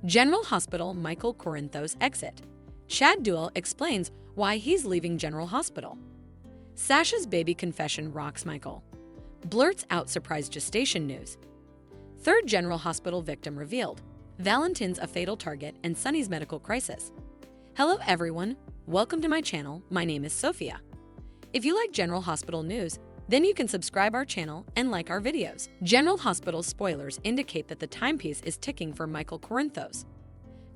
General Hospital Michael Corinthos exit. Chad Duell explains why he's leaving General Hospital. Sasha's baby confession rocks Michael. Blurts out surprise gestation news. Third General Hospital victim revealed. Valentin's a fatal target and Sonny's medical crisis. Hello everyone, welcome to my channel. My name is Sophia. If you like General Hospital news, then you can subscribe our channel and like our videos. General Hospital spoilers indicate that the timepiece is ticking for Michael Corinthos.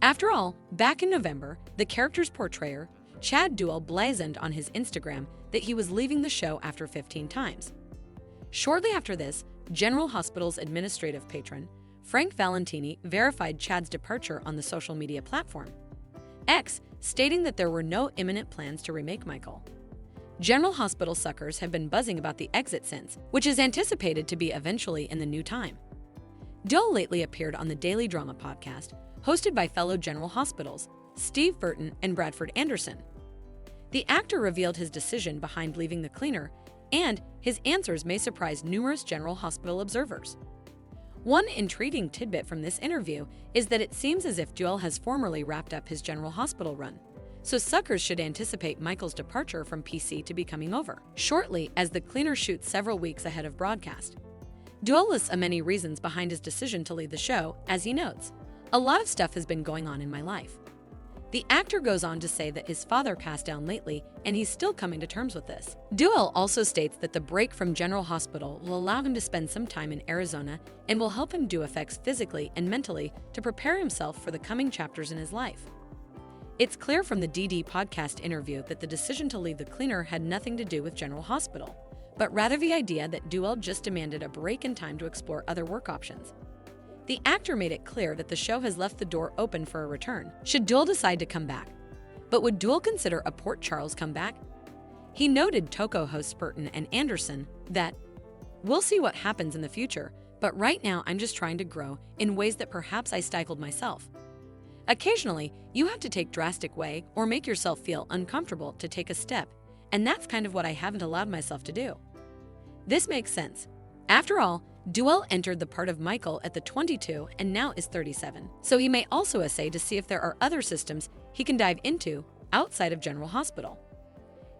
After all, back in November, the character's portrayer, Chad Duell, blazoned on his Instagram that he was leaving the show after 15 times. Shortly after this, General Hospital's administrative patron, Frank Valentini, verified Chad's departure on the social media platform X, stating that there were no imminent plans to remake Michael. General Hospital suckers have been buzzing about the exit since, which is anticipated to be eventually in the new time. Duell lately appeared on the Daily Drama podcast, hosted by fellow General Hospitals, Steve Burton and Bradford Anderson. The actor revealed his decision behind leaving the cleaner, and his answers may surprise numerous General Hospital observers. One intriguing tidbit from this interview is that it seems as if Duell has formally wrapped up his General Hospital run, so suckers should anticipate Michael's departure from PC to be coming over shortly, as the cleaner shoots several weeks ahead of broadcast. Duell lists many reasons behind his decision to leave the show, as he notes, "A lot of stuff has been going on in my life." The actor goes on to say that his father passed down lately and he's still coming to terms with this. Duell also states that the break from General Hospital will allow him to spend some time in Arizona and will help him do effects physically and mentally to prepare himself for the coming chapters in his life. It's clear from the DD podcast interview that the decision to leave the cleaner had nothing to do with General Hospital, but rather the idea that Duell just demanded a break in time to explore other work options. The actor made it clear that the show has left the door open for a return, should Duell decide to come back. But would Duell consider a Port Charles comeback? He noted Toko hosts Burton and Anderson that, "We'll see what happens in the future, but right now I'm just trying to grow in ways that perhaps I stifled myself. Occasionally, you have to take drastic way or make yourself feel uncomfortable to take a step, and that's kind of what I haven't allowed myself to do." This makes sense. After all, Duell entered the part of Michael at the 22 and now is 37, so he may also essay to see if there are other systems he can dive into outside of General Hospital.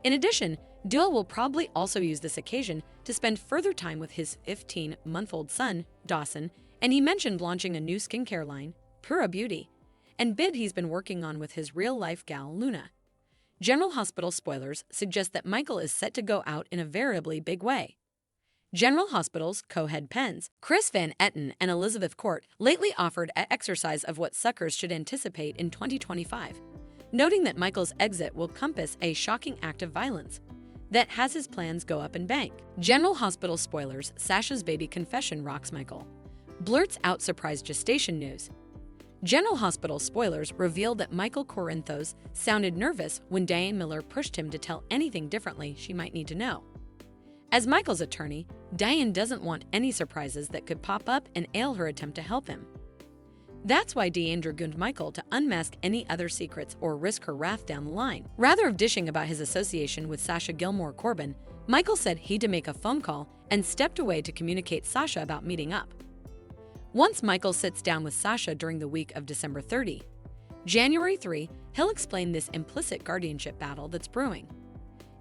In addition, Duell will probably also use this occasion to spend further time with his 15-month-old son, Dawson, and he mentioned launching a new skincare line, Pura Beauty, and bid he's been working on with his real-life gal, Luna. General Hospital spoilers suggest that Michael is set to go out in a variably big way. General Hospital's co-head pens, Chris Van Etten and Elizabeth Court, lately offered an exercise of what suckers should anticipate in 2025, noting that Michael's exit will compass a shocking act of violence that has his plans go up in bank. General Hospital spoilers, Sasha's baby confession rocks Michael. Blurts out surprise gestation news. General Hospital spoilers revealed that Michael Corinthos sounded nervous when Diane Miller pushed him to tell anything differently she might need to know. As Michael's attorney, Diane doesn't want any surprises that could pop up and ail her attempt to help him. That's why Diane dragooned Michael to unmask any other secrets or risk her wrath down the line. Rather of dishing about his association with Sasha Gilmore Corbin, Michael said he'd to make a phone call and stepped away to communicate Sasha about meeting up. Once Michael sits down with Sasha during the week of December 30, January 3, he'll explain this implicit guardianship battle that's brewing.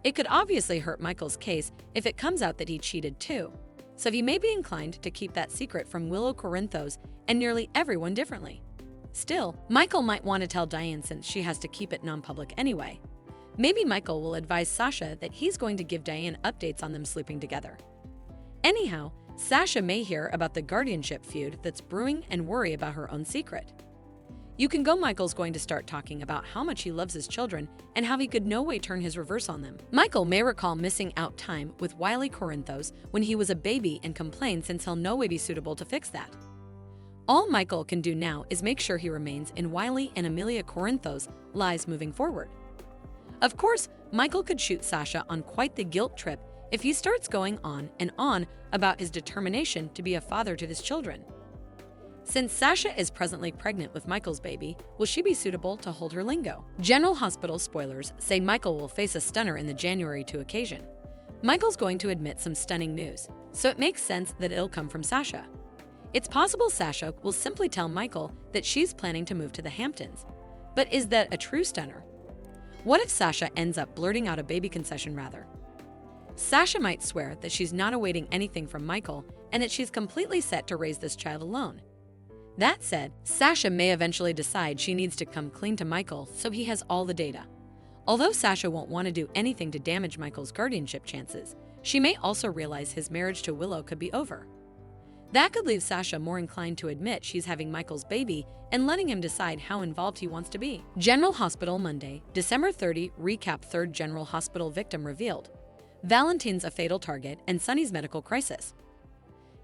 It could obviously hurt Michael's case if it comes out that he cheated too, so he may be inclined to keep that secret from Willow Corinthos and nearly everyone differently. Still, Michael might want to tell Diane since she has to keep it non-public anyway. Maybe Michael will advise Sasha that he's going to give Diane updates on them sleeping together. Anyhow, Sasha may hear about the guardianship feud that's brewing and worry about her own secret. You can go Michael's going to start talking about how much he loves his children and how he could no way turn his reverse on them. Michael may recall missing out time with Wiley Corinthos when he was a baby and complain since he'll no way be suitable to fix that. All Michael can do now is make sure he remains in Wiley and Amelia Corinthos' lives moving forward. Of course, Michael could shoot Sasha on quite the guilt trip if he starts going on and on about his determination to be a father to his children. Since Sasha is presently pregnant with Michael's baby, will she be suitable to hold her lingo? General Hospital spoilers say Michael will face a stunner in the January 2 occasion. Michael's going to admit some stunning news, so it makes sense that it'll come from Sasha. It's possible Sasha will simply tell Michael that she's planning to move to the Hamptons. But is that a true stunner? What if Sasha ends up blurting out a baby concession rather? Sasha might swear that she's not awaiting anything from Michael and that she's completely set to raise this child alone. That said, Sasha may eventually decide she needs to come clean to Michael so he has all the data. Although Sasha won't want to do anything to damage Michael's guardianship chances, she may also realize his marriage to Willow could be over. That could leave Sasha more inclined to admit she's having Michael's baby and letting him decide how involved he wants to be. General Hospital Monday, December 30 recap 3rd General Hospital victim revealed. Valentin's a fatal target and Sonny's medical crisis.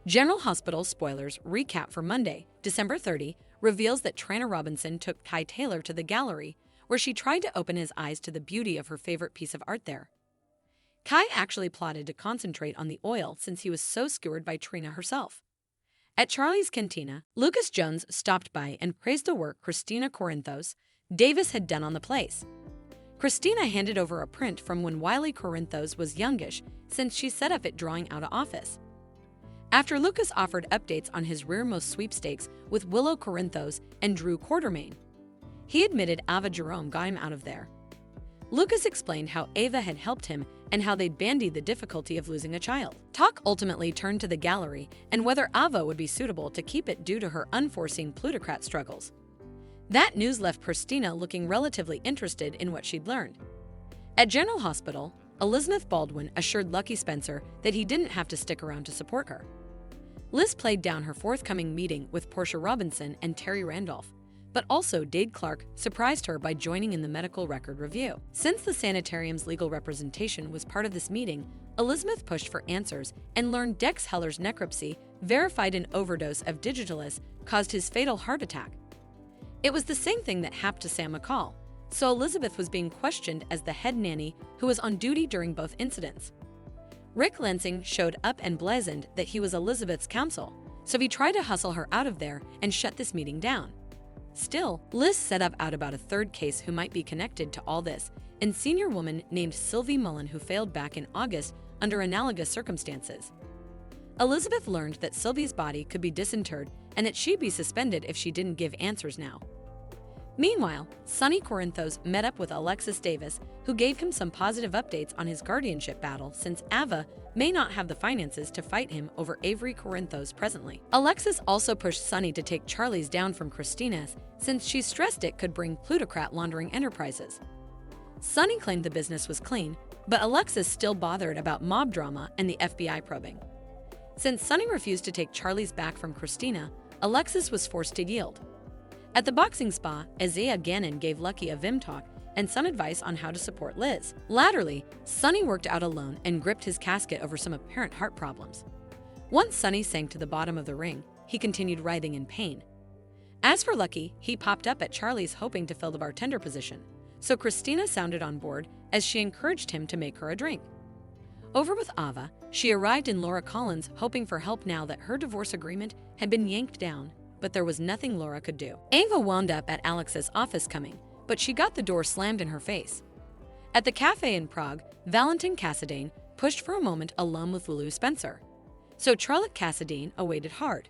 General Hospital spoilers recap for Monday, December 30 reveals that Trina Robinson took Kai Taylor to the gallery where she tried to open his eyes to the beauty of her favorite piece of art there. Kai actually plotted to concentrate on the oil since he was so skewered by Trina herself. At Charlie's Cantina, Lucas Jones stopped by and praised the work Christina Corinthos Davis had done on the place. Christina handed over a print from when Wiley Corinthos was youngish since she set up at drawing out of office. After Lucas offered updates on his rearmost sweepstakes with Willow Corinthos and Drew Quartermain, he admitted Ava Jerome got him out of there. Lucas explained how Ava had helped him and how they'd bandied the difficulty of losing a child. Talk ultimately turned to the gallery and whether Ava would be suitable to keep it due to her unforeseen plutocrat struggles. That news left Christina looking relatively interested in what she'd learned. At General Hospital, Elizabeth Baldwin assured Lucky Spencer that he didn't have to stick around to support her. Liz played down her forthcoming meeting with Portia Robinson and Terry Randolph, but also Dade Clark surprised her by joining in the medical record review. Since the sanitarium's legal representation was part of this meeting, Elizabeth pushed for answers and learned Dex Heller's necropsy verified an overdose of Digitalis caused his fatal heart attack. It was the same thing that happened to Sam McCall, so Elizabeth was being questioned as the head nanny who was on duty during both incidents. Rick Lansing showed up and blazoned that he was Elizabeth's counsel, so he tried to hustle her out of there and shut this meeting down. Still, Liz set up out about a third case who might be connected to all this, a senior woman named Sylvie Mullen who failed back in August under analogous circumstances. Elizabeth learned that Sylvie's body could be disinterred and that she'd be suspended if she didn't give answers now. Meanwhile, Sonny Corinthos met up with Alexis Davis, who gave him some positive updates on his guardianship battle since Ava may not have the finances to fight him over Avery Corinthos presently. Alexis also pushed Sonny to take Charlie's down from Christina's since she stressed it could bring plutocrat laundering enterprises. Sonny claimed the business was clean, but Alexis still bothered about mob drama and the FBI probing. Since Sonny refused to take Charlie's back from Christina, Alexis was forced to yield. At the boxing spa, Isaiah Gannon gave Lucky a Vim talk and some advice on how to support Liz. Latterly, Sonny worked out alone and gripped his casket over some apparent heart problems. Once Sonny sank to the bottom of the ring, he continued writhing in pain. As for Lucky, he popped up at Charlie's hoping to fill the bartender position, so Christina sounded on board as she encouraged him to make her a drink. Over with Ava, she arrived in Laura Collins hoping for help now that her divorce agreement had been yanked down, but there was nothing Laura could do. Ava wound up at Alex's office coming, but she got the door slammed in her face. At the cafe in Prague, Valentin Cassadine pushed for a moment alone with Lulu Spencer. So Charlotte Cassadine awaited hard.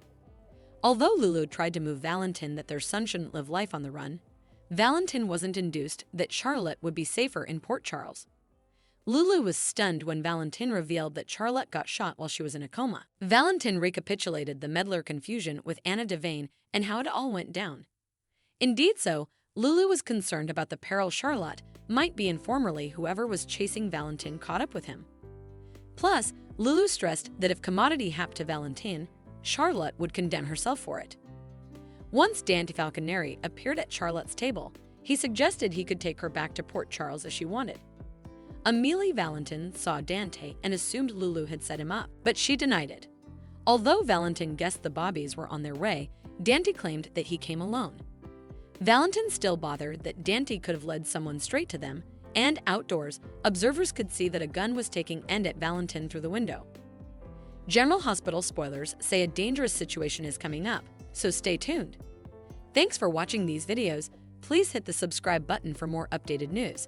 Although Lulu tried to move Valentin that their son shouldn't live life on the run, Valentin wasn't induced that Charlotte would be safer in Port Charles. Lulu was stunned when Valentin revealed that Charlotte got shot while she was in a coma. Valentin recapitulated the meddler confusion with Anna Devane and how it all went down. Indeed so, Lulu was concerned about the peril Charlotte might be in formerly whoever was chasing Valentin caught up with him. Plus, Lulu stressed that if commodity happened to Valentin, Charlotte would condemn herself for it. Once Dante Falconeri appeared at Charlotte's table, he suggested he could take her back to Port Charles if she wanted. Amelie Valentin saw Dante and assumed Lulu had set him up, but she denied it. Although Valentin guessed the Bobbies were on their way, Dante claimed that he came alone. Valentin still bothered that Dante could have led someone straight to them, and outdoors, observers could see that a gun was taking end at Valentin through the window. General Hospital spoilers say a dangerous situation is coming up, so stay tuned. Thanks for watching these videos. Please hit the subscribe button for more updated news.